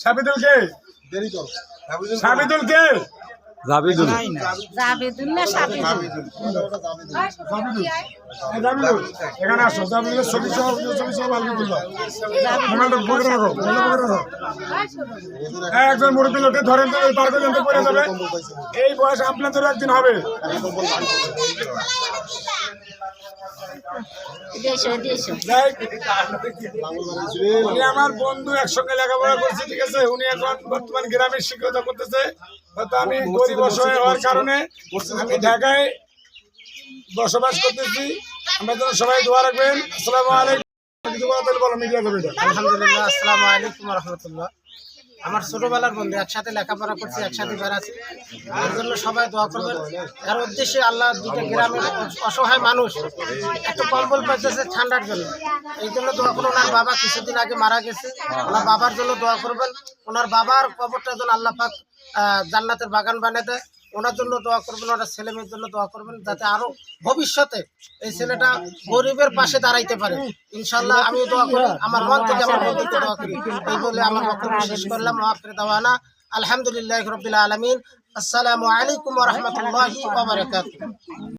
সাবিদুল কে? সাবিদুল কে? জাবিদুল জাবেদুল না সাবিদুল? জাবিদুল এখানে আসো। জাবিদুল ছবি সহ ভালো তুলবা। মোবাইলটা পকেটে রাখো, মোবাইলটা পকেটে রাখো। একজন মুরব্বী লোকে ধরেন তো পার করে জানতে পড়ে যাবে। এই বয়স আপনাদেরও একদিন হবে। উনি আমার বন্ধু, একসঙ্গে লেখাপড়া করছে, ঠিক আছে। উনি এখন বর্তমান গ্রামের শিক্ষকতা করতেছে। হয়তো আমি গরিব অসহায় হওয়ার কারণে আমি ঢাকায় বসবাস করতেছি। আমরা যেন সবাই দোয়া রাখবেন। আসসালামু আলাইকুম। বলো মিডিয়া যাবে। আলহামদুলিল্লাহ, আসসালামু আলাইকুম ওয়া রাহমাতুল্লাহ। আমার ছোটবেলার বন্ধু, একসাথে লেখাপড়া করছি, একসাথে বেড়াচ্ছি। এর জন্য সবাই দোয়া করবেন। এর উদ্দেশ্যে আল্লাহ দুটো গ্রামের অসহায় মানুষ একটু কম্বল পাইতেছে ঠান্ডার জন্য, এই জন্য দোয়া করুন। ওনার বাবা কিছুদিন আগে মারা গেছে, ওনার বাবার জন্য দোয়া করবেন। ওনার বাবার কবরটা যেন আল্লাহ পাক জান্নাতের বাগান বানিয়ে দেয়, ওনার জন্য দোয়া করবেন। ওনার ছেলে মেয়ের জন্য দোয়া করবেন, যাতে আরো ভবিষ্যতে এই ছেলেটা গরিবের পাশে দাঁড়াইতে পারে। ইনশাল্লাহ আমি দোয়া করি, আমার মন থেকে আমার বন্ধুকে দোয়া করি। এই বলে আমার বক্তব্য শেষ করলাম। আখির দাওয়ানা আলহামদুলিল্লাহি রাব্বিল আলামিন। আসসালামু আলাইকুম ওয়া রাহমাতুল্লাহি ওয়া বারাকাতুহু।